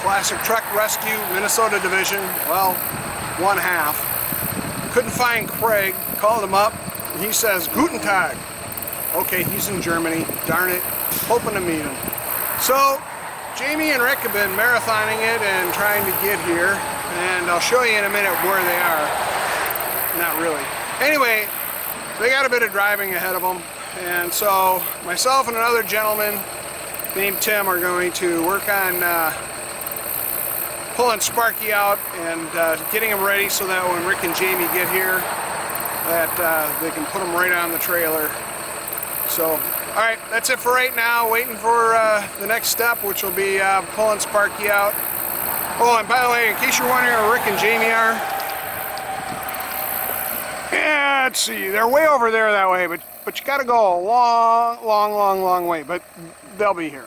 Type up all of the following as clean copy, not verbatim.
Classic Truck Rescue, Minnesota Division, well, one half. Couldn't find Craig, called him up, and he says, Guten Tag. Okay, he's in Germany, darn it, hoping to meet him. So, Jamie and Rick have been marathoning it and trying to get here, and I'll show you in a minute where they are. Not really. Anyway, they got a bit of driving ahead of them, and so myself and another gentleman named Tim are going to work on pulling Sparky out and getting him ready so that when Rick and Jamie get here that they can put him right on the trailer. So, alright, that's it for right now. Waiting for the next step, which will be pulling Sparky out. Oh, and by the way, in case you're wondering where Rick and Jamie are, yeah, let's see, they're way over there that way, but you gotta go a long way, but they'll be here.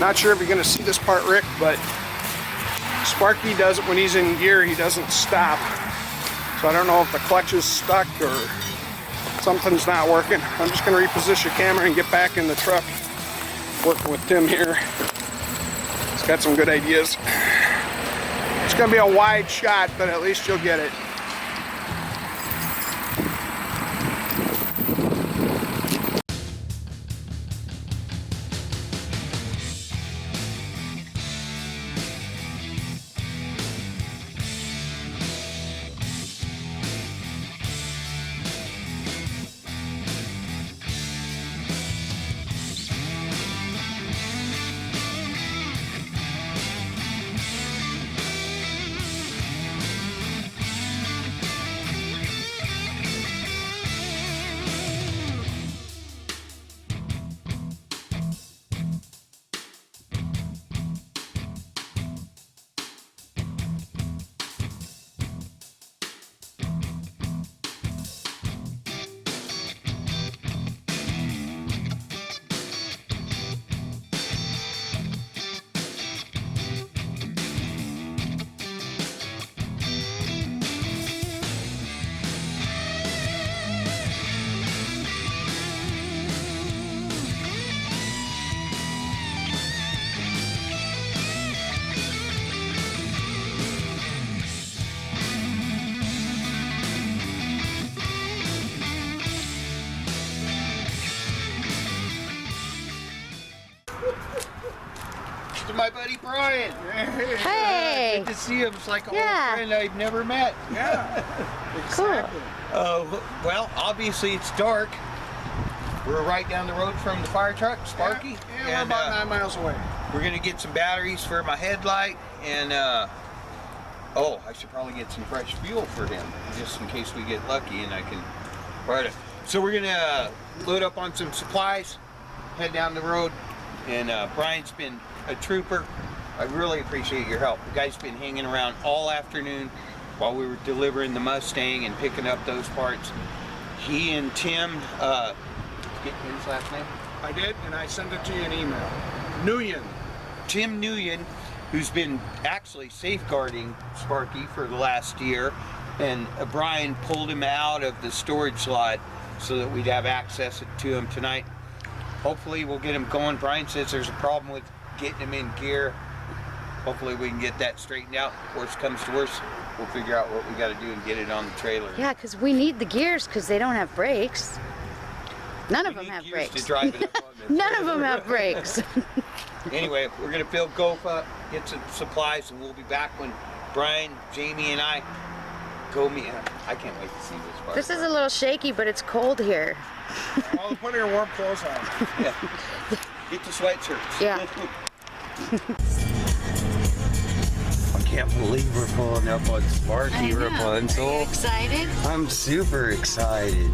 Not sure if you're going to see this part, Rick, but Sparky does it when he's in gear, he doesn't stop. So I don't know if the clutch is stuck or something's not working. I'm just going to reposition the camera and get back in the truck working with Tim here. He's got some good ideas. It's going to be a wide shot, but at least you'll get it. To my buddy Brian. Hey! Good to see him. It's like an old Yeah. friend I've never met. Yeah, Cool. Well, obviously it's dark. We're right down the road from the fire truck, Sparky. Yeah, we're about 9 miles away. We're gonna get some batteries for my headlight, and oh, I should probably get some fresh fuel for him, just in case we get lucky and I can ride it. So we're gonna load up on some supplies, head down the road, and Brian's been a trooper. I really appreciate your help. The guy's been hanging around all afternoon while we were delivering the Mustang and picking up those parts. He and Tim, get his last name? I did, and I sent it to you in email. Nguyen. Tim Nguyen, who's been actually safeguarding Sparky for the last year, and Brian pulled him out of the storage lot so that we'd have access to him tonight. Hopefully we'll get him going. Brian says there's a problem with getting him in gear. Hopefully we can get that straightened out. Worst comes to worst, we'll figure out what we got to do and get it on the trailer. Yeah, because we need the gears because they don't have brakes. None of them have brakes. To drive it up on None of them have brakes. Anyway, we're going to fill GoFa, get some supplies, and we'll be back when Brian, Jamie, and I go meet him. I can't wait to see this part. This is a little shaky, but it's cold here. Well, put your warm clothes on. Yeah. Get the sweatshirts. Yeah. I can't believe we're pulling up on Sparky Rapunzel. Are you excited? I'm super excited.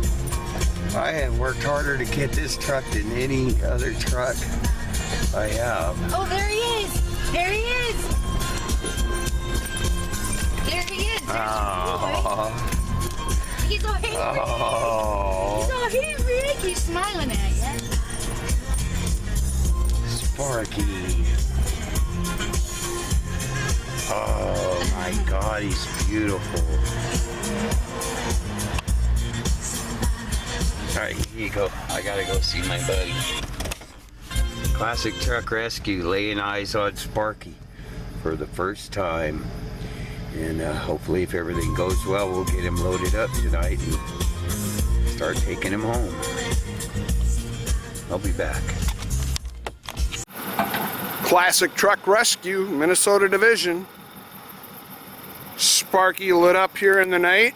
I have worked harder to get this truck than any other truck I have. Oh, there he is. There he is. There he is. Oh. He's all here. Oh. He's all here, Rick. He's smiling at you. Sparky. Oh my God, he's beautiful. All right, here you go. I gotta go see my buddy. Classic Truck Rescue, laying eyes on Sparky for the first time. And hopefully if everything goes well, we'll get him loaded up tonight and start taking him home. I'll be back. Classic Truck Rescue, Minnesota Division. Sparky lit up here in the night.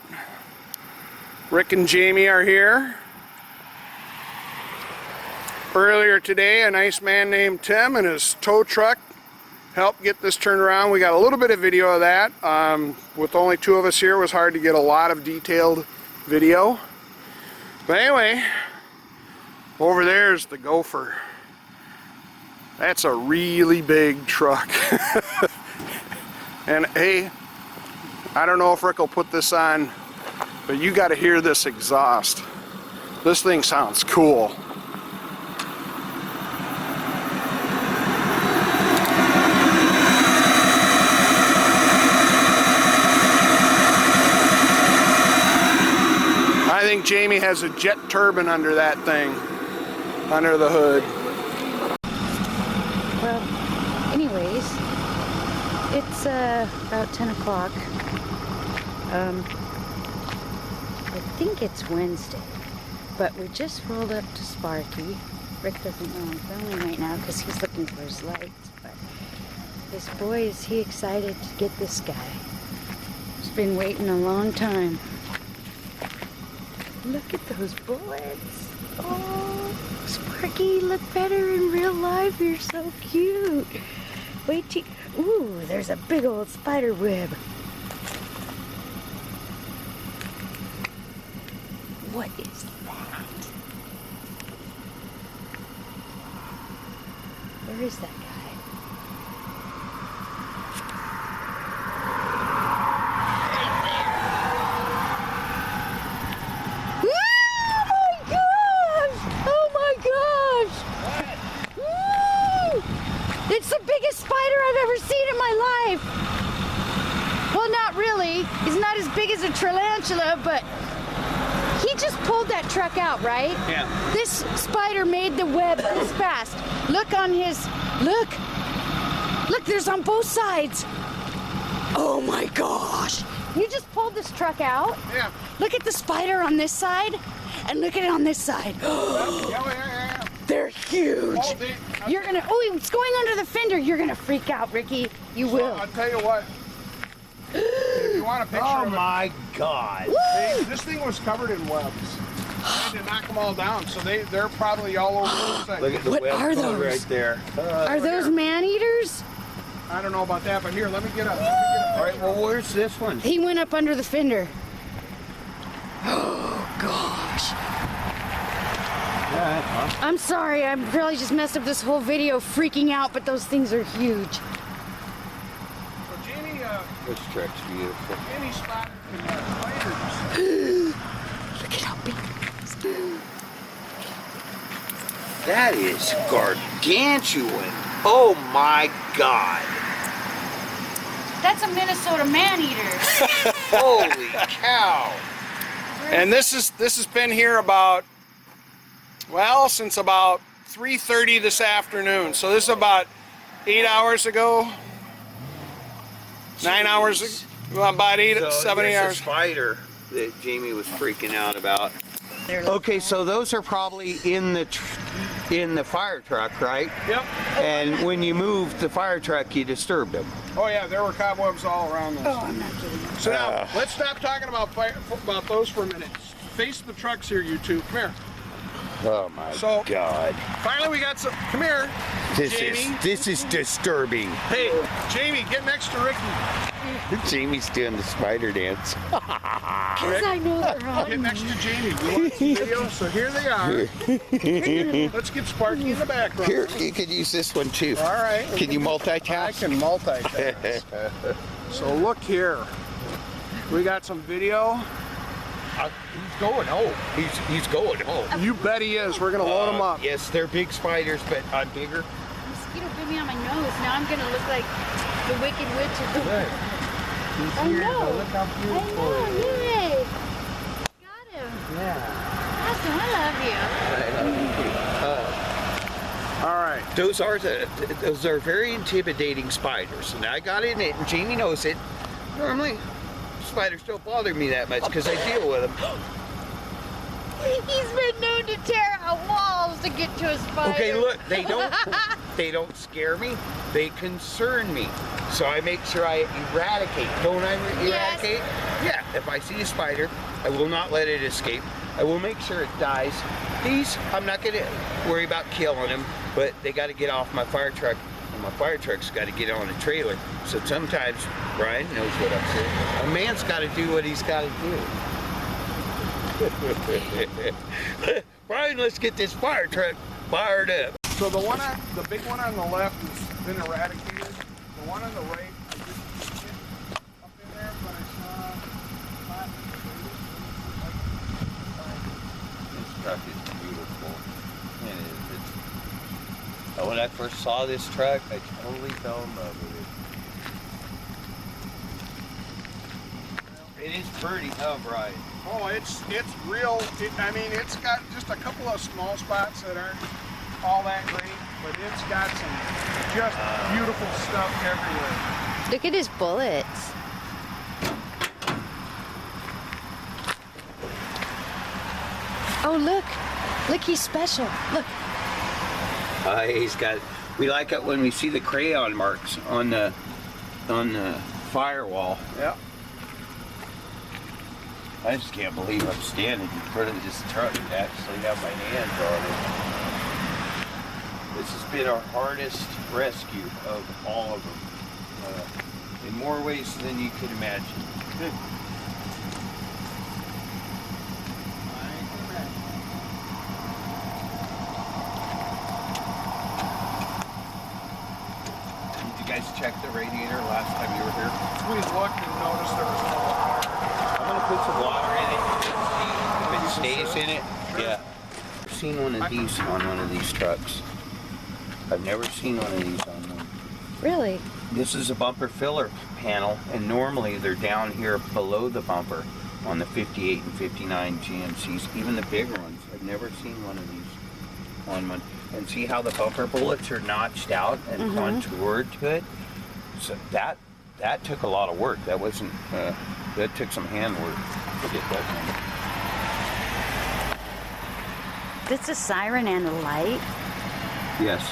Rick and Jamie are here. Earlier today, a nice man named Tim and his tow truck helped get this turned around. We got a little bit of video of that. With only two of us here, it was hard to get a lot of detailed video. But anyway, over there's the Gopher. That's a really big truck. And hey, I don't know if Rick will put this on, but you got to hear this exhaust. This thing sounds cool. I think Jamie has a jet turbine under that thing, under the hood. Well, anyways, it's about 10 o'clock. I think it's Wednesday, but we just rolled up to Sparky. Rick doesn't know I'm filming right now because he's looking for his lights, but this boy, is he excited to get this guy. He's been waiting a long time. Look at those bullets. Oh, Sparky, you look better in real life. You're so cute. Wait till... Ooh, there's a big old spider web. What is that? Where is that guy? It's the biggest spider I've ever seen in my life. Well, not really. He's not as big as a tarantula, but he just pulled that truck out, right? Yeah. This spider made the web this fast. Look on his, look. Look, there's on both sides. Oh my gosh. You just pulled this truck out? Yeah. Look at the spider on this side, and look at it on this side. Yeah. They're huge. You're gonna, oh, it's going under the fender. You're gonna freak out, Ricky. You will. I'll tell you what. If you want a picture Oh of it, my God. hey, this thing was covered in webs. I had to knock them all down, so they're probably all over the place. Look at the What web are those? right there. Are those man-eaters? I don't know about that, but here, let me get up. All right, well, where's this one? He went up under the fender. Oh, gosh. I'm sorry, I really just messed up this whole video freaking out, but those things are huge. So Jamie, This truck's beautiful. Jamie spotted spiders. Look at how big it is. That is gargantuan. Oh my God. That's a Minnesota man-eater. Holy cow. And this has been here about, well, since about 3:30 this afternoon. So this is about 8 hours ago. 9 hours ago. Well, about 7 8 hours. A spider that Jamie was freaking out about. Okay, so those are probably in the fire truck, right? Yep. And when you moved the fire truck, you disturbed them. Oh yeah, there were cobwebs all around this. Oh, I'm not kidding. So now, let's stop talking about those for a minute. Face the trucks here, you two. Come here. Oh my God! Finally, we got some. Come here, Jamie. This is disturbing. Hey, Jamie, get next to Ricky. Jamie's doing the spider dance. Because I know they're on. Get next to Jamie. We want some video, so here they are. Let's get Sparky in the background. Here, you could use this one too. All right. Can you multitask? I can multitask. So look here. We got some video. He's going home. He's going home. You bet he is. We're gonna load him up. Yes, they're big spiders, but I'm bigger. Mosquito bit me on my nose. Now I'm gonna look like the Wicked Witch of the Good. He's I here. know. Look how beautiful I it know. is. Yay! Got him. Yeah. Awesome. I love you. All right. Those are very intimidating spiders, and I got in it, and Jamie knows it. Normally, spiders don't bother me that much because I deal with them. He's been known to tear out walls to get to a spider. Okay, look, they don't scare me. They concern me. So I make sure I eradicate. Don't I eradicate? Yes. Yeah. If I see a spider, I will not let it escape. I will make sure it dies. These, I'm not gonna worry about killing them, but they got to get off my fire truck. And my fire truck's got to get on a trailer. So sometimes Brian knows what I'm saying. A man's got to do what he's got to do. Brian, let's get this fire truck fired up. So the big one on the left has been eradicated. The one on the right, I didn't see it up in there, but I saw. This truck is beautiful. It is. When I first saw this truck, I totally fell in love with it. It is pretty, huh, Brian? Oh, it's real. I mean, it's got just a couple of small spots that aren't all that great, but it's got some just beautiful stuff everywhere. Look at his bullets. Oh, look. Look, he's special. Look. He's got. We like it when we see the crayon marks on the firewall. Yep. I just can't believe I'm standing in front of this truck and actually have my hands on it. This has been our hardest rescue of all of them, in more ways than you could imagine. Did you guys check the radiator last time you were here? We looked and noticed there was no water. I'm gonna put some water in it if it stays in it. Yeah. I've seen one of these on one of these trucks. I've never seen one of these on one. Really? This is a bumper filler panel, and normally they're down here below the bumper on the 58 and 59 GMCs, even the bigger ones. I've never seen one of these on one. And see how the bumper bullets are notched out and contoured to it? So that took a lot of work. That wasn't, that took some hand work to get that done. That's a siren and a light. Yes.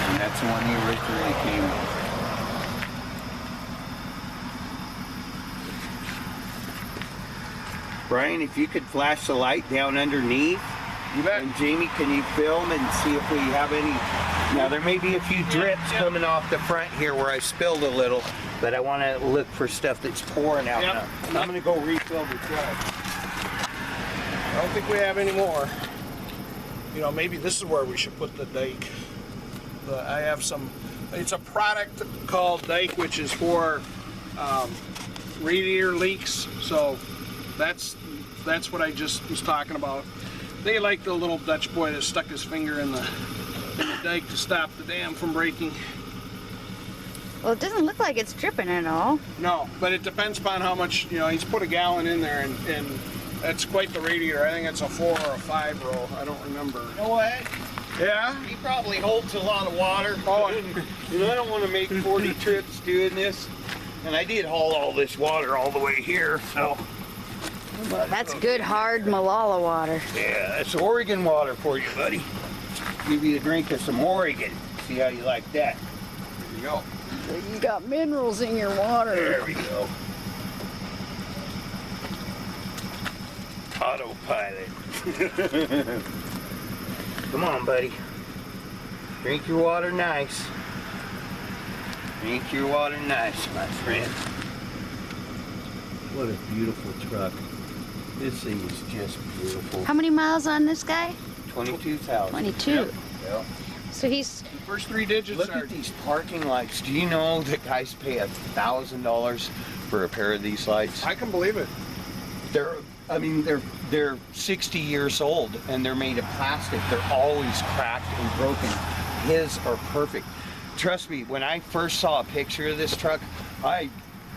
And that's the one he originally came with. Brian, if you could flash the light down underneath. You bet. And Jamie, can you film and see if we have any? Now there may be a few drips coming off the front here where I spilled a little, but I want to look for stuff that's pouring out now. I'm going to go refill the truck. I don't think we have any more. You know, maybe this is where we should put the dike. I have some. It's a product called dike, which is for radiator leaks. So that's what I just was talking about. They like the little Dutch boy that stuck his finger in the dike to stop the dam from breaking. Well, it doesn't look like it's dripping at all. No, but it depends upon how much, you know, he's put a gallon in there, and that's quite the radiator. I think it's a 4 or a 5 row. I don't remember. You know what? Yeah? He probably holds a lot of water. Oh, You know, I don't want to make 40 trips doing this. And I did haul all this water all the way here, so. That's good, hard Malala water. Yeah, that's Oregon water for you, buddy. Give you a drink of some Oregon. See how you like that. There you go. You got minerals in your water. There we go. Autopilot. Come on, buddy. Drink your water nice. Drink your water nice, my friend. What a beautiful truck. This thing is just beautiful. How many miles on this guy? 22,000. 22. Yep. Yep. So he's... first 3 digits Look are... at these parking lights. Do you know that guys pay $1,000 for a pair of these lights? I can believe it. They're 60 years old and they're made of plastic. They're always cracked and broken. His are perfect. Trust me, when I first saw a picture of this truck, I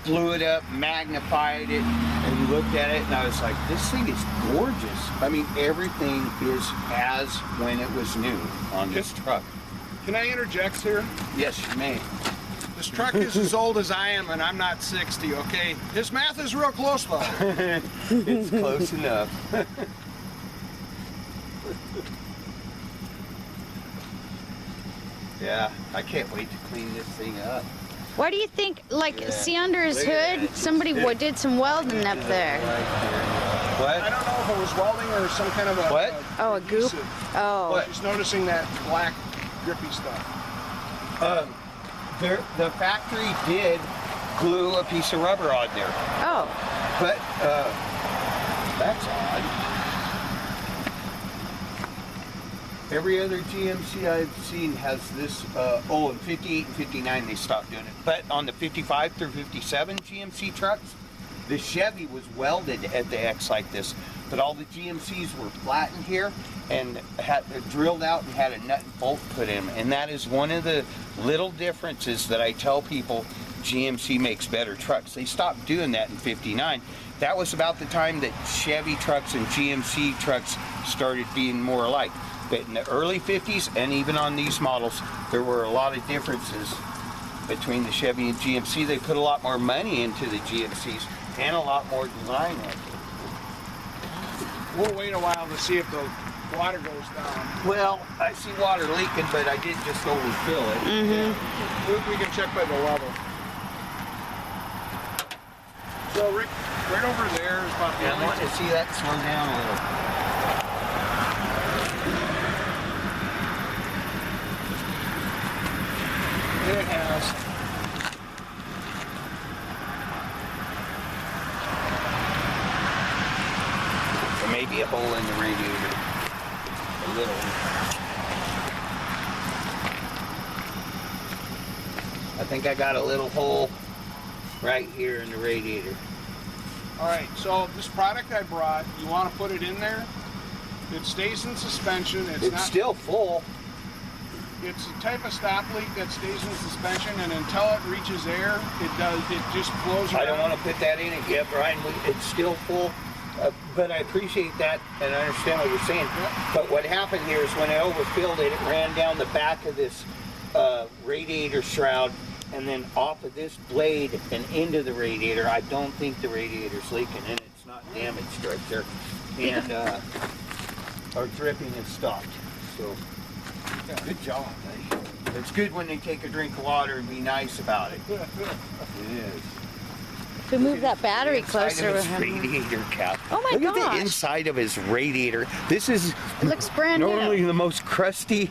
blew it up, magnified it, and looked at it, and I was like, this thing is gorgeous. I mean, everything is as when it was new on this truck. Can I interject here? Yes, you may. This truck is as old as I am, and I'm not 60, okay? His math is real close, though. It's close enough. Yeah, I can't wait to clean this thing up. Why do you think, like, Yeah. see under his Look at hood, that. somebody did some welding up there. Right there. I What? don't know if it was welding or some kind of a... What? Oh, a goop? adhesive. Oh. What? She's noticing that black, grippy stuff. The factory did glue a piece of rubber on there, Oh. but that's odd. Every other GMC I've seen has this, in 58 and 59 they stopped doing it. But on the 55 through 57 GMC trucks, the Chevy was welded at the X like this, but all the GMCs were flattened here and had drilled out and had a nut and bolt put in them. And that is one of the little differences that I tell people GMC makes better trucks. They stopped doing that in 59. That was about the time that Chevy trucks and GMC trucks started being more alike. But in the early 50s and even on these models, there were a lot of differences between the Chevy and GMC. They put a lot more money into the GMCs and a lot more design into it. We'll wait a while to see if the water goes down. Well, I see water leaking, but I did just overfill it. Mm-hmm. We can check by the level. So, Rick, right over there is about the Yeah, I only... want to see that slow down a little. It has. There may be a hole in the radiator. A little. I think I got a little hole right here in the radiator. All right, so this product I brought, you want to put it in there. It stays in suspension. It's not. Still full. It's a type of stop leak that stays in suspension, and until it reaches air, it just flows around. I don't want to put that in it yet, Brian. It's still full, but I appreciate that, and I understand what you're saying. But what happened here is when I overfilled it, it ran down the back of this radiator shroud, and then off of this blade and into the radiator. I don't think the radiator's leaking, and it's not damaged right there. And our dripping has stopped. So, good job, buddy. It's good when they take a drink of water and be nice about it. It is. If we move that battery closer. Inside of his radiator cap. Oh my Look at gosh. the inside of his radiator. This is It looks brand normally new. the most crusty,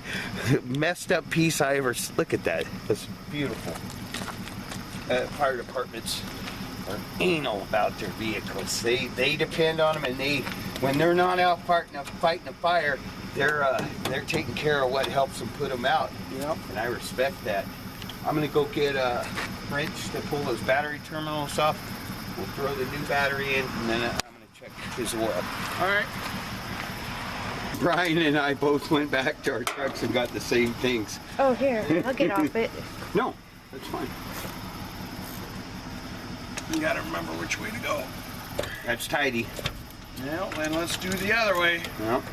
messed up piece I ever. Look at that. That's beautiful. Fire departments are anal about their vehicles. They depend on them, and when they're not out fighting a fire, they're taking care of what helps them put them out. Yep. And I respect that. I'm gonna go get a wrench to pull those battery terminals off. We'll throw the new battery in, and then I'm gonna check his oil. All right. Brian and I both went back to our trucks and got the same things. Oh, here. I'll get off it. No, that's fine. You gotta remember which way to go. That's tidy. Well, then let's do the other way. Yep.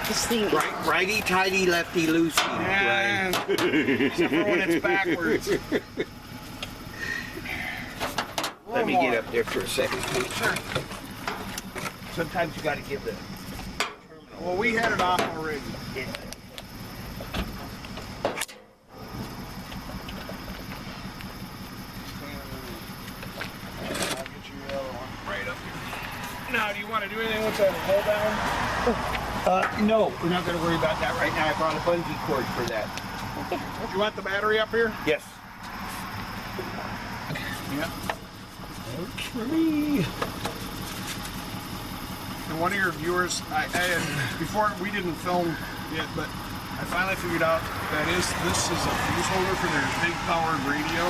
This thing. Righty tighty, lefty loosey. And except for when it's backwards. Let me get up there for a second, please. Sure. Sometimes you got to give the. Well, we had it off already. Yeah. I'll get you the other one right up here. Now, do you want to do anything with that hold down? No, we're not going to worry about that right now. I brought a bungee cord for that. Do you want the battery up here? Yes. Yeah. Works for me. And one of your viewers, before we didn't film yet, but I finally figured out that this is a fuse holder for their big powered radio.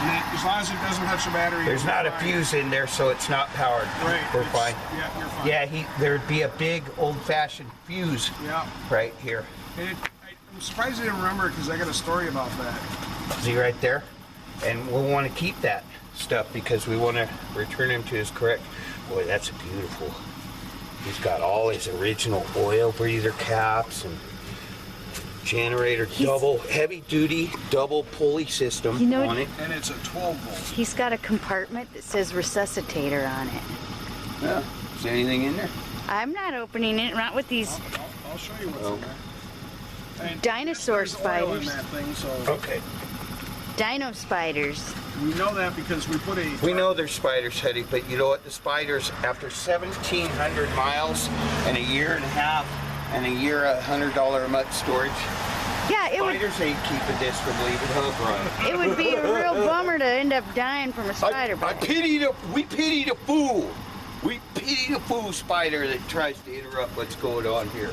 And as long as it doesn't touch the battery, There's not a fuse in there, so it's not powered. Right. We're fine. Yeah, you're fine. Yeah, there'd be a big old-fashioned fuse Yeah. right here. And I'm surprised I didn't remember because I got a story about that. See right there? And we'll want to keep that stuff because we want to return him to his correct. Boy, that's beautiful. He's got all his original oil breather caps and generator, double heavy duty double pulley system on it. And it's a 12 volt. He's got a compartment that says resuscitator on it. Yeah. Is there anything in there? I'm not opening it, not with these I'll show you what's in there. And dinosaur there's oil in spiders. that thing, so Okay. Dino spiders. we know that because we put a. We know there's spiders, Hetty, but you know what? The spiders, after 1,700 miles and a year and a half and a year $100 a month storage, Yeah, spiders ain't keeping this from leaving Hub Run. it would be a real bummer to end up dying from a spider I bite. we pity the fool. We pity the fool spider that tries to interrupt what's going on here.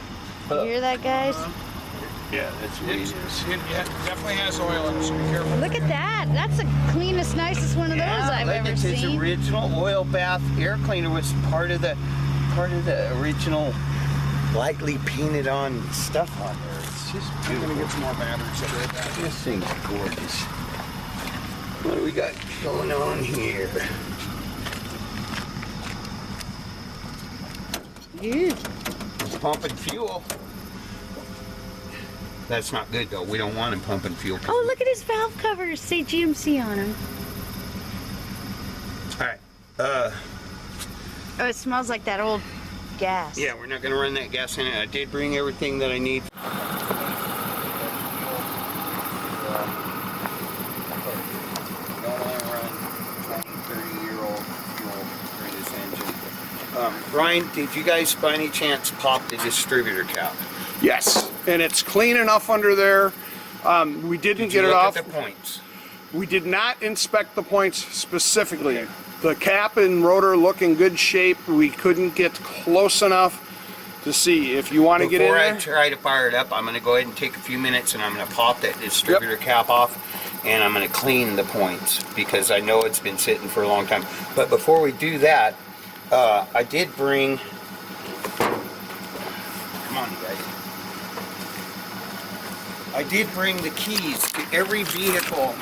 You hear that, guys? Yeah, that's what it is. It definitely has oil in it, so be careful. Look at that. That's the cleanest, nicest one of those I've look, ever it's his seen. original oil bath air cleaner was part of the original lightly painted on stuff on there. It's just I'm beautiful. gonna get some more batteries. I'll be right back. This thing's gorgeous. What do we got going on here? Yeah. Pumping fuel. That's not good though. We don't want him pumping fuel. Oh, look at his valve covers. Say GMC on them. All right. Oh, it smells like that old gas. Yeah, we're not gonna run that gas in it. I did bring everything that I need. Don't want to run 20, 30-year-old fuel through this engine. Brian, did you guys by any chance pop the distributor cap? Yes, and it's clean enough under there. We didn't get it off. At the points. We did not inspect the points specifically. Okay. The cap and rotor look in good shape. We couldn't get close enough to see. If you want to get in there. Before I try to fire it up, I'm going to go ahead and take a few minutes and I'm going to pop that distributor cap off and I'm going to clean the points because I know it's been sitting for a long time. But before we do that, I did bring, come on you guys, I did bring the keys to every vehicle,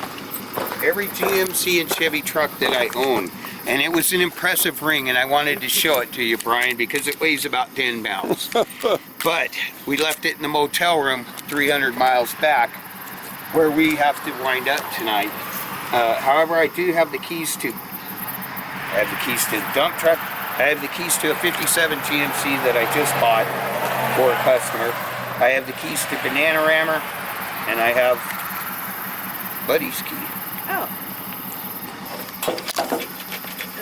every GMC and Chevy truck that I own. And it was an impressive ring, and I wanted to show it to you, Brian, because it weighs about 10 pounds. But we left it in the motel room 300 miles back, where we have to wind up tonight. However, I do have the keys to, I have the keys to the dump truck. I have the keys to a 57 GMC that I just bought for a customer. I have the keys to Banana Rammer, and I have Buddy's key. Oh.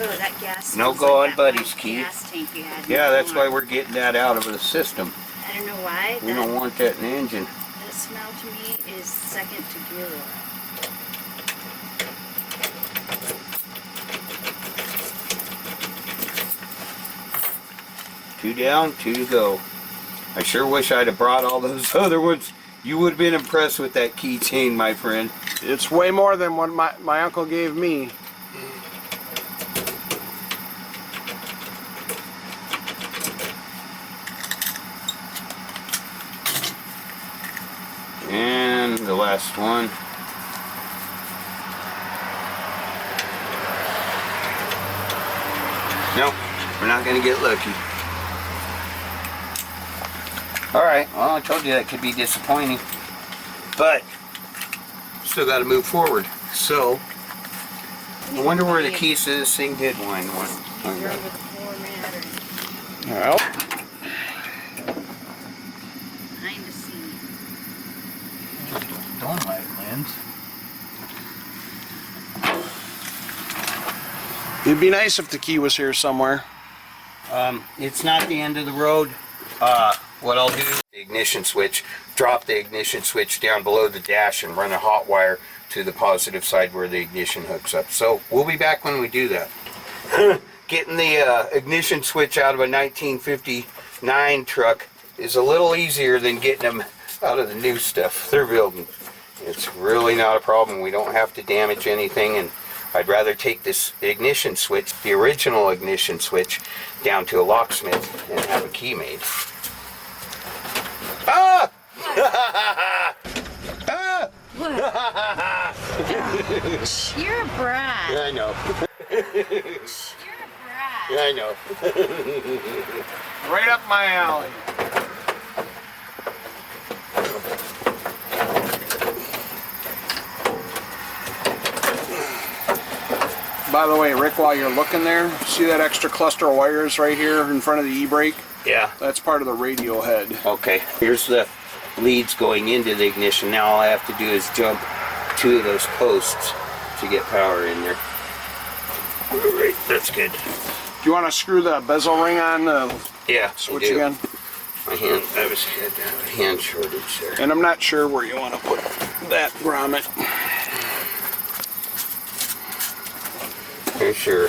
Oh, that gas. No smells go like on that Buddy's white key. Gas tank you had Yeah, that's before. why we're getting that out of the system. I don't know why. We don't want that in the engine. That smell to me is second to gear oil. Two down, two to go. I sure wish I'd have brought all those other ones. You would have been impressed with that keychain, my friend. It's way more than what my uncle gave me. And the last one. Nope, we're not gonna get lucky. All right, well, I told you that could be disappointing, but still got to move forward. So, I wonder where the keys to this thing did wind one. Well, Behind the scene. Dynamite lens. It'd be nice if the key was here somewhere. It's not the end of the road. What I'll do, the ignition switch, drop the ignition switch down below the dash and run a hot wire to the positive side where the ignition hooks up. So we'll be back when we do that. Getting the ignition switch out of a 1959 truck is a little easier than getting them out of the new stuff they're building. It's really not a problem. We don't have to damage anything, and I'd rather take this ignition switch, the original ignition switch, down to a locksmith and have a key made. Ah! Ah! What? You're a brat. Yeah, I know. You're a brat. Yeah, I know. Right up my alley. By the way, Rick, while you're looking there, see that extra cluster of wires right here in front of the e-brake? Yeah. That's part of the radio head. Okay, here's the leads going into the ignition. Now all I have to do is jump 2 of those posts to get power in there. All right, that's good. Do you want to screw the bezel ring on the Yeah, switch I do. again? My hand, I was had a hand shortage there. And I'm not sure where you want to put that grommet. Here's your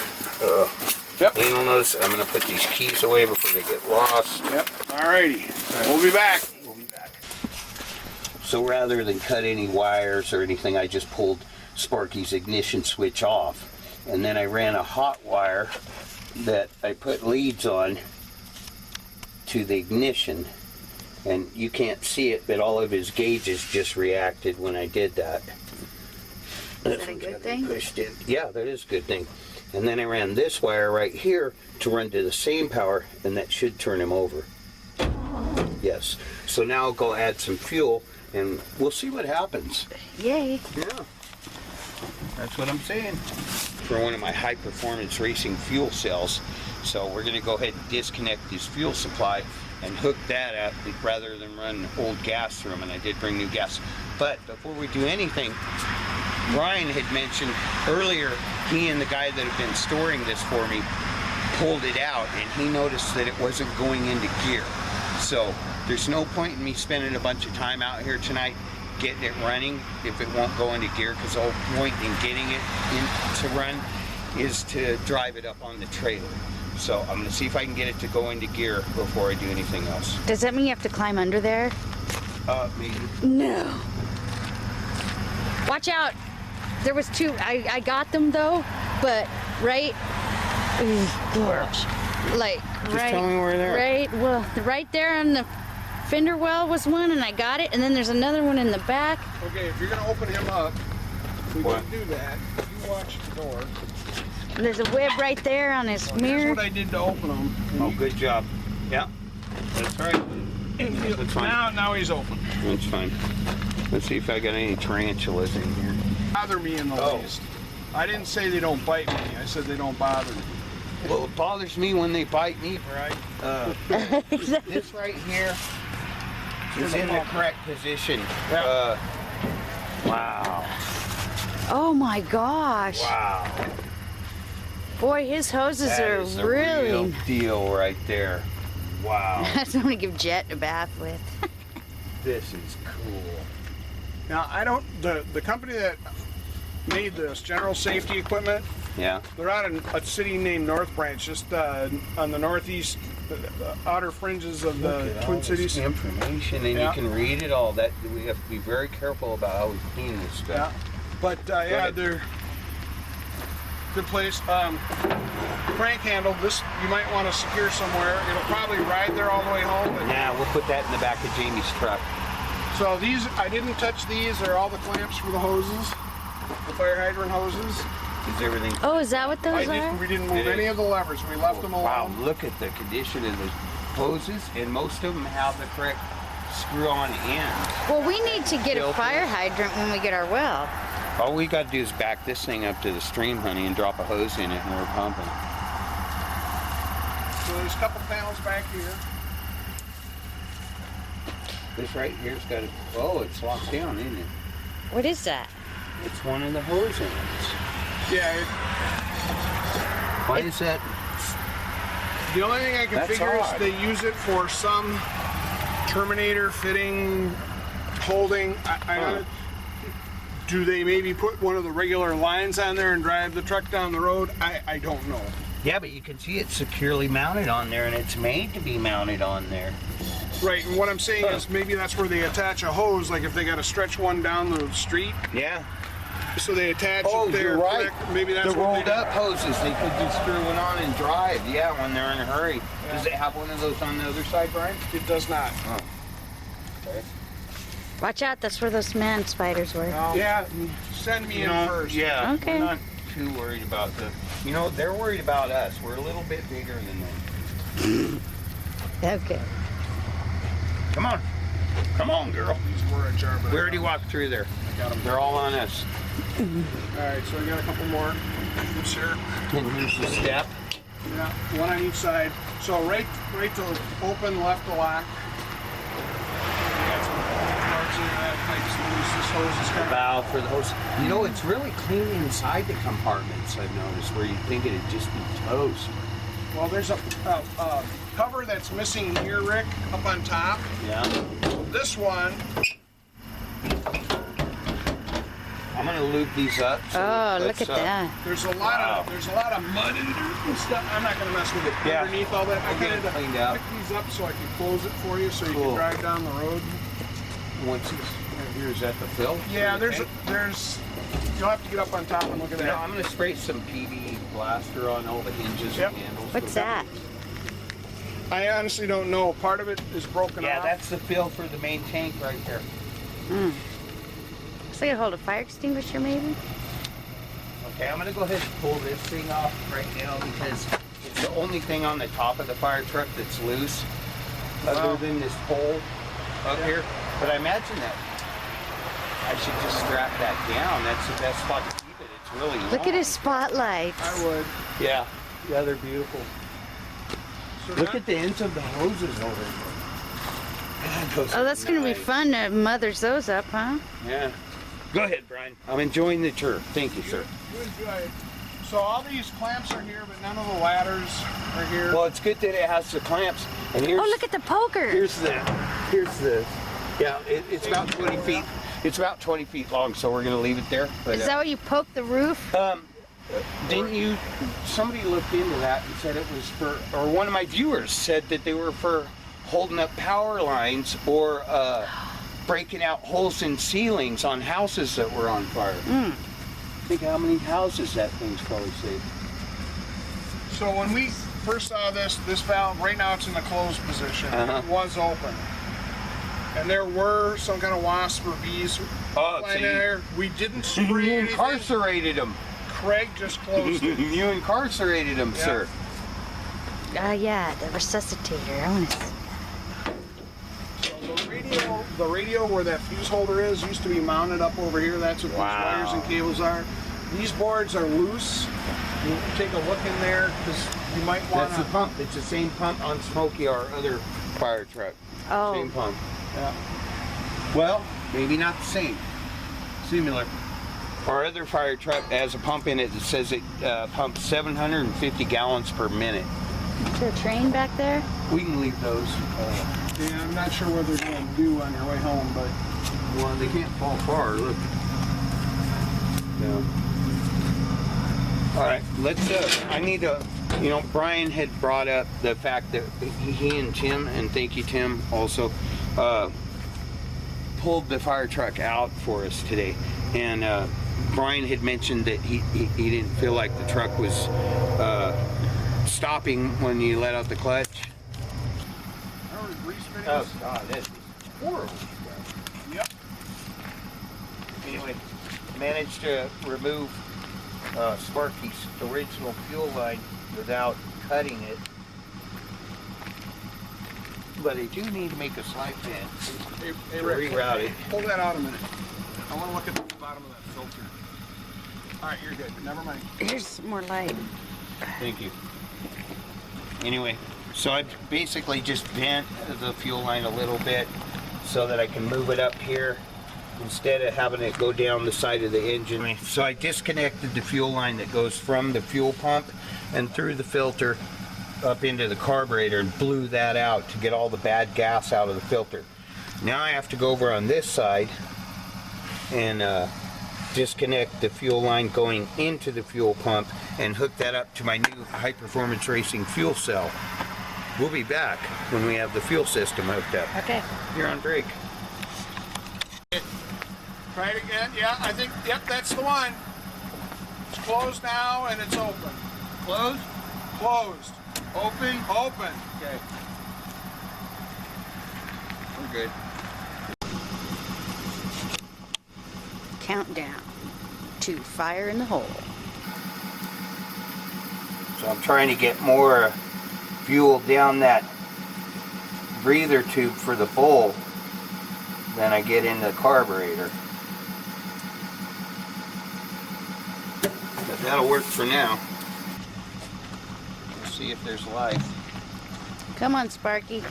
Yep. anal nose. I'm going to put these keys away before they get lost. Yep. Alrighty. We'll be back. So rather than cut any wires or anything, I just pulled Sparky's ignition switch off. And then I ran a hot wire that I put leads on to the ignition. And you can't see it, but all of his gauges just reacted when I did that. Is that a good thing? Pushed in. Yeah, that is a good thing. And then I ran this wire right here to run to the same power, and that should turn him over. Yes. So now I'll go add some fuel, and we'll see what happens. Yay. Yeah. That's what I'm saying. For one of my high-performance racing fuel cells. So we're going to go ahead and disconnect this fuel supply and hook that up rather than run old gas through them. And I did bring new gas. But before we do anything, Brian had mentioned earlier, he and the guy that had been storing this for me pulled it out, and he noticed that it wasn't going into gear. So there's no point in me spending a bunch of time out here tonight getting it running if it won't go into gear, because the whole point in getting it to run is to drive it up on the trailer. So I'm going to see if I can get it to go into gear before I do anything else. Does that mean you have to climb under there? Maybe. No. Watch out. There was 2. I got them though, but right. Oh, gosh. Like Just right. tell me where they're at. Right. Well, right there on the fender well was one, and I got it. And then there's another one in the back. Okay, if you're going to open him up, we What? can do that. You watch the door. And there's a web right there on his Here's mirror. what I did to open them. Oh, good job. Yeah, that's right. That's fine. Now he's open. That's fine. Let's see if I got any tarantulas in here. Bother me in the least. I didn't say they don't bite me. I said they don't bother me. Well, it bothers me when they bite me. Right? This right here is in the correct position. Wow. Oh my gosh. Wow. Boy, his hoses That are is the really. real deal right there. Wow. That's what I'm gonna give Jet a bath with. This is cool. Now, I don't, the company that made this, General Safety Equipment, Yeah. they're out in a city named North Branch, just on the northeast, the outer fringes of the Twin Cities. Information, and Yeah. you can read it all. That we have to be very careful about how we clean this Yeah. stuff. But, yeah, ahead. they're good place. Crank handle, this you might want to secure somewhere. It'll probably ride there all the way home. But, Now we'll put that in the back of Jamie's truck. so these, I didn't touch these. They're all the clamps for the hoses, the fire hydrant hoses. Is everything? Oh, is that what those are? We didn't move any of the levers. We left them alone. Wow, look at the condition of the hoses, and most of them have the correct screw-on ends. Well, we need to get a Filter. fire hydrant when we get our well. All we got to do is back this thing up to the stream, honey, and drop a hose in it, and we're pumping. So there's a couple panels back here. This right here's got a, oh, it's locked down, isn't it? What is that? It's one of the hose ends. Yeah. Why is that? The only thing I can That's figure odd. is they use it for some Terminator fitting, holding. Do they maybe put one of the regular lines on there and drive the truck down the road? I don't know. Yeah, but you can see it's securely mounted on there, and it's made to be mounted on there. Right, and what I'm saying is maybe that's where they attach a hose, like if they got to stretch one down the street, Yeah. so they attach Oh, it there. you're right. Quick. Maybe that's the what rolled up hoses. They could just screw it on and drive. Yeah, when they're in a hurry. Yeah. Does it have one of those on the other side, Brian? It does not. Oh. Okay. Watch out, that's where those man spiders were. Yeah, send me in first. Yeah. Okay. We're not too worried about the. You know, they're worried about us. We're a little bit bigger than them. Okay. Come on. Come on, girl. These were a jar, but We already walked through there. I got them. They're all on us. All right, so I got a couple more. Sure. And here's the step. Yeah, one on each side. So right to open, left to lock. We got some parts in there that pipes loose. This hose is kind of. Valve for the hose. You know, it's really clean inside the compartments, I've noticed, where you'd think it'd just be toast. Well, there's a cover that's missing here, Rick, up on top. Yeah. This one. I'm gonna loop these up. So Oh, look let's, at that. There's a lot of mud and dirt and stuff. I'm not gonna mess with it. Yeah. Underneath all that, I I'll get kind it of cleaned out. pick these up so I can close it for you, so you Cool. can drive down the road. Once it's here's at the fill. Yeah, for the there's. tank. You'll have to get up on top and look at You know, that. I'm gonna spray some PV blaster on all the hinges Yep. and handles. What's that? I honestly don't know. Part of it is broken Yeah, off. that's the fill for the main tank right there. Looks like I hold a fire extinguisher, maybe? Okay, I'm gonna go ahead and pull this thing off right now because it's the only thing on the top of the fire truck that's loose, other than this pole up here. But I imagine that I should just strap that down. That's the best spot to keep it. It's really long. Look at his spotlights. I would. Yeah, yeah, they're beautiful. So Look that- at the ends of the hoses over there. God, those Oh, are that's going to be nice. fun to mothers those up, huh? Yeah. Go ahead, Brian. I'm enjoying the tour. Thank you, sir. You enjoy it. So all these clamps are here, but none of the ladders are here. Well, it's good that it has the clamps. And here's Oh, look at the poker. here's the yeah. It's about 20 feet. It's about 20 feet long, so we're gonna leave it there. But, Is that what you poke the roof? didn't you? Somebody looked into that and said it was for, or one of my viewers said that they were for holding up power lines or breaking out holes in ceilings on houses that were on fire. Think how many houses that thing's probably saved. So when we first saw this valve, right now it's in the closed position. It was open. And there were some kind of wasps or bees flying in there. We didn't spray You anything. incarcerated them. Craig just closed it. You incarcerated them, Yeah. sir. Yeah, the resuscitator. I want to see. So the radio where that fuse holder is used to be mounted up over here. That's what these wires and cables are. These boards are loose. You take a look in there because you might want That's the to. pump. It's the same pump on Smoky, our other fire truck. Oh. Same pump. Yeah. Well, maybe not the same. Similar. Our other fire truck has a pump in it that says it pumps 750 gallons per minute. Is there a train back there? We can leave those. Yeah, I'm not sure what they're going to do on your way home, but Well, they can't fall far. Look. No. All right, let's. I need to. You know, Brian had brought up the fact that he and Tim, and thank you, Tim, also pulled the fire truck out for us today, and Brian had mentioned that he didn't feel like the truck was stopping when you let out the clutch. remember grease Oh videos? God, that's horrible. Yep. Anyway, managed to remove Sparky's original fuel line without cutting it. But I do need to make a slide bend to Rick, reroute it. Hold that out a minute. I want to look at the bottom of that filter. All right, you're good. Never mind. Here's some more light. Thank you. Anyway, so I basically just bent the fuel line a little bit so that I can move it up here instead of having it go down the side of the engine. So I disconnected the fuel line that goes from the fuel pump and through the filter up into the carburetor and blew that out to get all the bad gas out of the filter. Now I have to go over on this side and disconnect the fuel line going into the fuel pump and hook that up to my new high performance racing fuel cell. We'll be back when we have the fuel system hooked up. Okay. You're on break. Try it again. Yeah, I think, yep, that's the one. It's closed now and it's open. Closed? Closed. Open? Open. Okay. We're good. Countdown to fire in the hole. So I'm trying to get more fuel down that breather tube for the bowl than I get in the carburetor. But that'll work for now. We'll see if there's life. Come on, Sparky.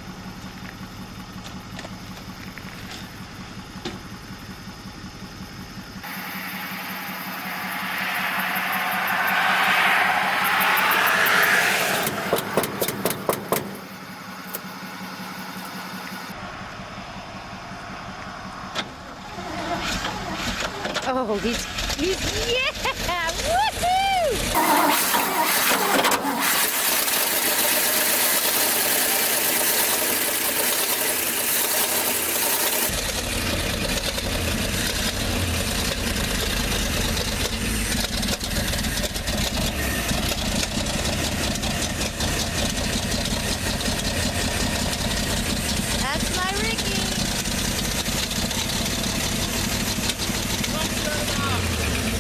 Oh, he's yeah! Woohoo! That's my Ricky.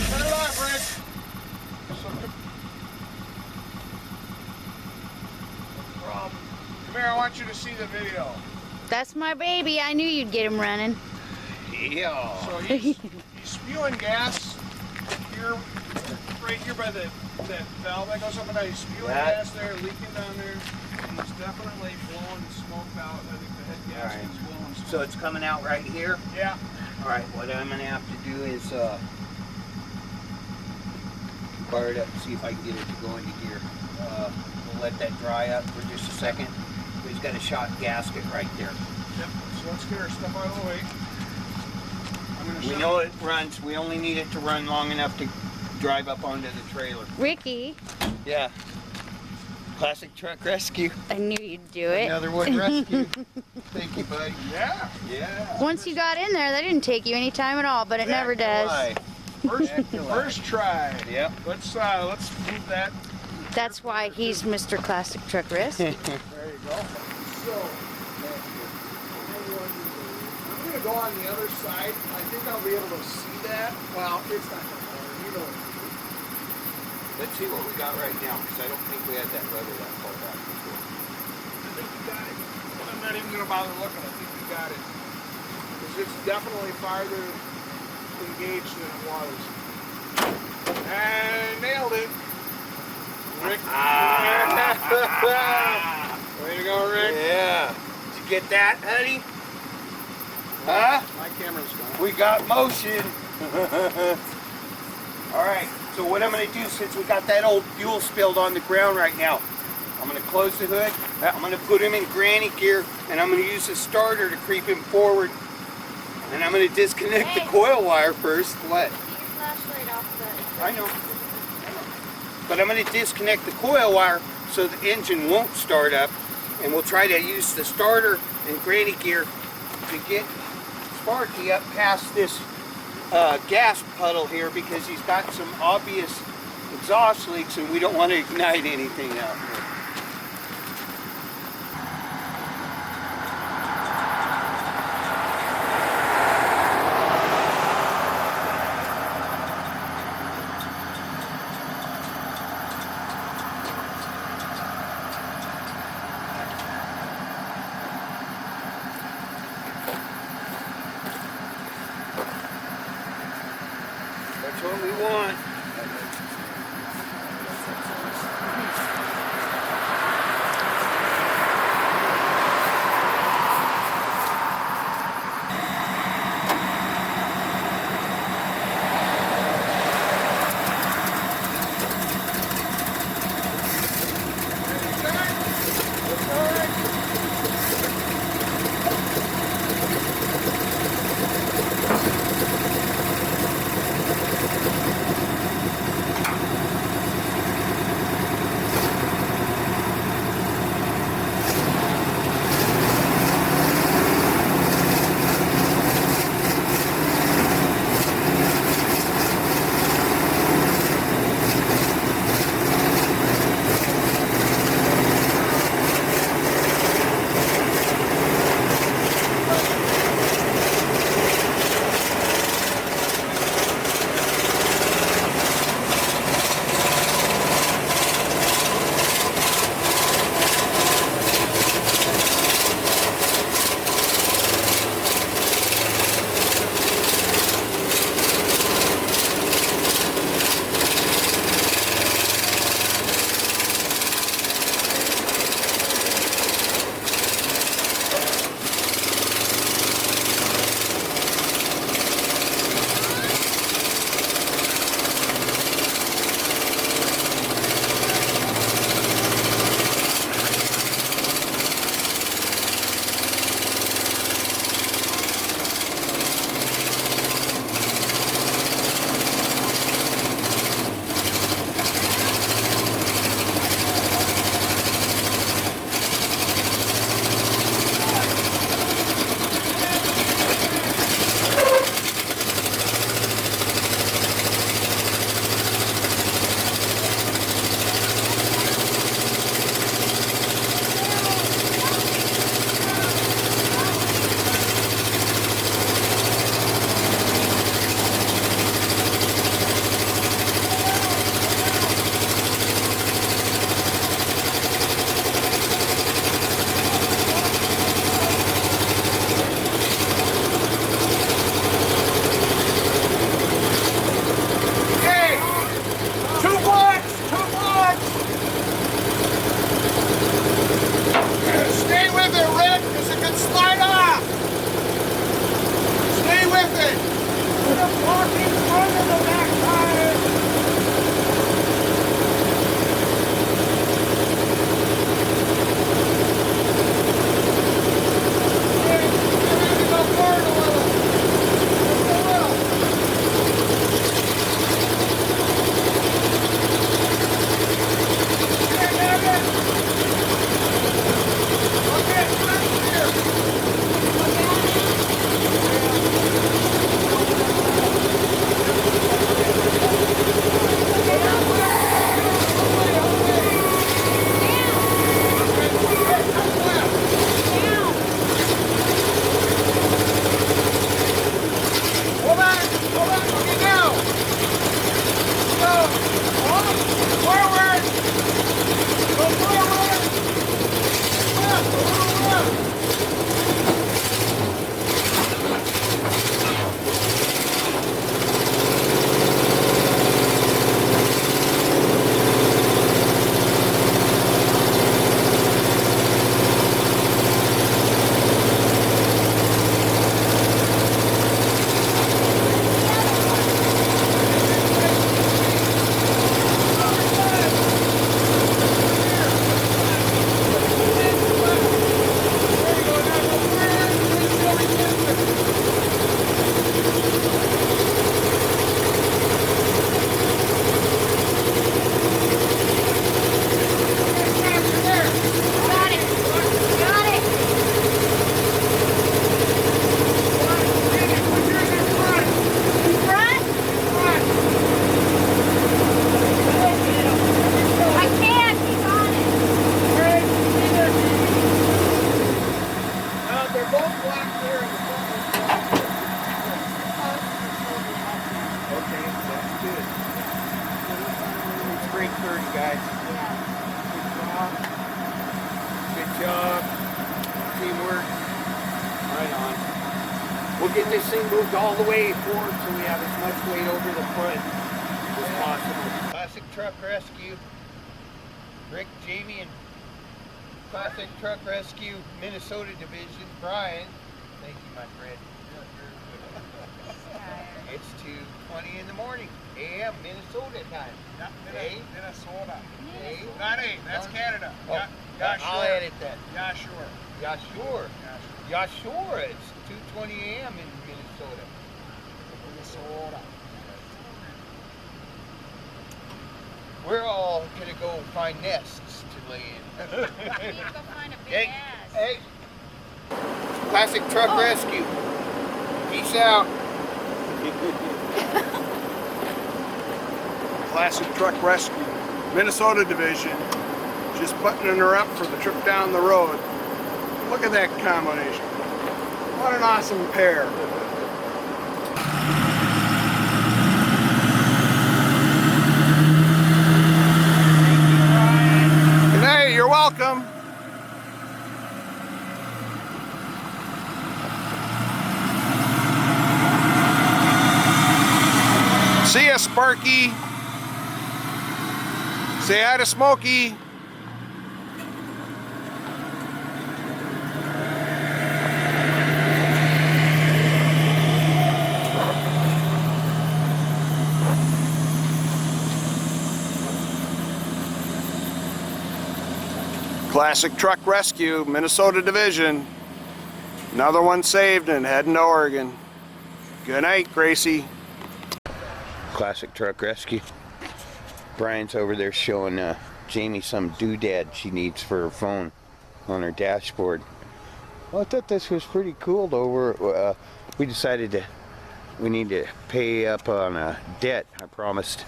Turn it off, Rick. Come here, I want you to see the video. That's my baby. I knew you'd get him running. Yeah. So he's spewing gas here, right here by that valve that goes up and down. He's spewing gas there, leaking down there. And he's definitely blowing smoke out. I think the head gas is blowing smoke. So it's coming out right here? Yeah. Alright, what I'm going to have to do is fire it up and see if I can get it to go into gear. We'll let that dry up for just a second. We've got a shot gasket right there. Yep. So let's get our stuff out of the way. We know it runs. We only need it to run long enough to drive up onto the trailer. Ricky. Yeah. Classic truck rescue. I knew you'd do it. Another one rescue. Thank you, buddy. Yeah. Yeah. Once you got in there, that didn't take you any time at all, but it never does. First try. Yep. Let's move that. That's why he's Mr. Classic Truck Rescue. There you go. So, I'm going to go on the other side. I think I'll be able to see that. Well, it's not going to matter. You know. Let's see what we got right now, because I don't think we had that rudder that far back before. I think we got it. I'm not even going to bother looking. I think we got it. Because it's definitely farther engaged than it was. And nailed it. Rick. Way to go, Rick. Yeah. Did you get that, honey? Huh? My camera's gone. We got motion. All right. So what I'm going to do, since we got that old fuel spilled on the ground right now, I'm going to close the hood. I'm going to put him in granny gear, and I'm going to use the starter to creep him forward. And I'm going to disconnect the coil wire first. What? Get your flashlight off the... I know. But I'm going to disconnect the coil wire so the engine won't start up, and we'll try to use the starter and granny gear to get Sparky up past this gas puddle here, because he's got some obvious exhaust leaks and we don't want to ignite anything out here. Good job. Teamwork. Right on. We'll get this thing moved all the way forward so we have as much weight over the front as possible. Classic Truck Rescue. Rick, Jamie, and Classic Truck Rescue Minnesota Division. Brian. Thank you, my friend. It's 2:20 in the morning, a.m. Minnesota time. Minnesota. A? Not A, that's Canada. Oh, I'll edit that. Yeah, sure. Yeah, sure. Yeah, sure. It's 2:20 a.m. in Minnesota. Minnesota. We're all gonna go find nests to lay in. Go find a big Hey, ass. hey. Classic Truck Rescue. Peace out. Classic Truck Rescue, Minnesota Division, just buttoning her up for the trip down the road. Look at that combination. What an awesome pair. Good night, you're welcome. See ya, Sparky. Say hi to Smokey. Classic Truck Rescue, Minnesota Division. Another one saved and heading to Oregon. Good night, Gracie. Classic Truck Rescue. Brian's over there showing Jamie some doodad she needs for her phone on her dashboard. Well, I thought this was pretty cool though. We decided we need to pay up on a debt. I promised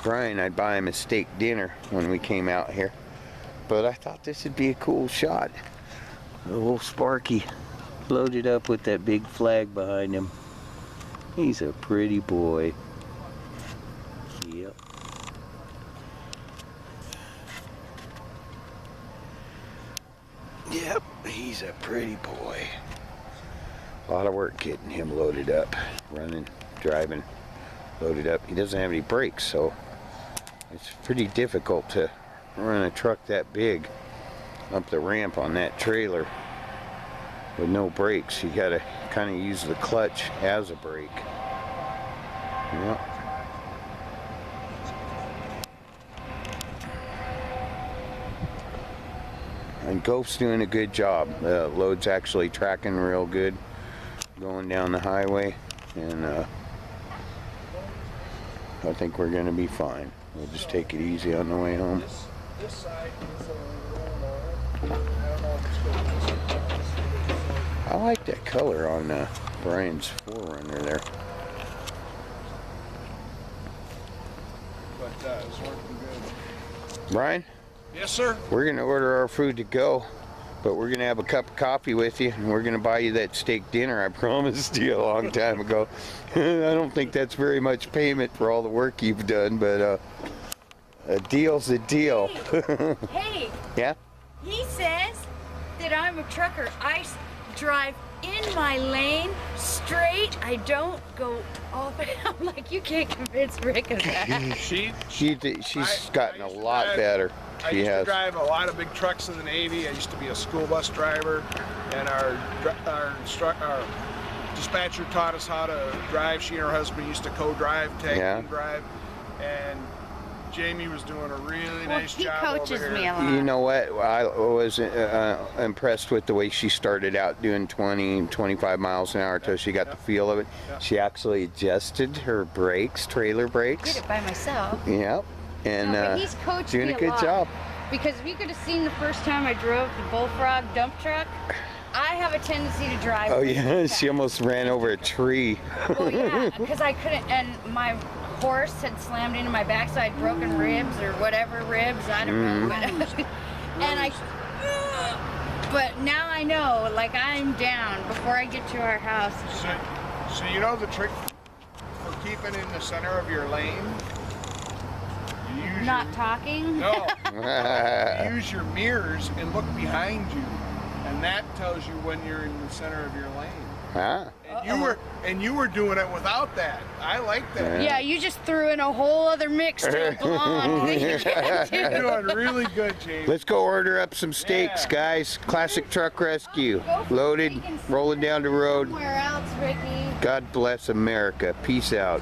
Brian I'd buy him a steak dinner when we came out here. But I thought this would be a cool shot. The little Sparky loaded up with that big flag behind him. He's a pretty boy. Yep. Yep, he's a pretty boy. A lot of work getting him loaded up. Running, driving, loaded up. He doesn't have any brakes, so it's pretty difficult to run a truck that big up the ramp on that trailer with no brakes. You gotta kind of use the clutch as a brake. Yep. And Goph's doing a good job. The load's actually tracking real good going down the highway, and I think we're gonna be fine. We'll just take it easy on the way home. This side is I like that color on Brian's 4Runner there. But it's working good. Brian? Yes, sir. We're gonna order our food to go, but we're gonna have a cup of coffee with you, and we're gonna buy you that steak dinner I promised you a long time ago. I don't think that's very much payment for all the work you've done, but a deal's a deal. Hey, Yeah? he says that I'm a trucker. I drive in my lane straight. I don't go off. I'm like, you can't convince Rick of that. She's gotten a lot better. I used to drive a lot of big trucks in the Navy. I used to be a school bus driver, and our dispatcher taught us how to drive. She and her husband used to co-drive, tag drive, and Jamie was doing a really nice job over He coaches here. me a lot. You know what? I was impressed with the way she started out doing 20, 25 miles an hour until she got the feel of it. She actually adjusted her brakes, trailer brakes. Did it by myself. Yep. And No, but he's coached doing me a good lot. job. Because if you could have seen the first time I drove the Bullfrog dump truck, I have a tendency to drive. Oh really yeah, fast. she almost ran over a tree. Well, yeah, because I couldn't, and my horse had slammed into my backside, broken ribs or whatever ribs, I don't know. But, and but now I know, like I'm down before I get to our house. So you know the trick for keeping in the center of your lane? You not talking? No. Use your mirrors and look behind you, and that tells you when you're in the center of your lane. Huh? And you were doing it without that. I like that. Yeah, you just threw in a whole other mix to a blonde that you can't do. You're doing really good, James. Let's go order up some steaks, guys. Classic Truck Rescue. Loaded, rolling down the road. Somewhere else, Ricky. God bless America. Peace out.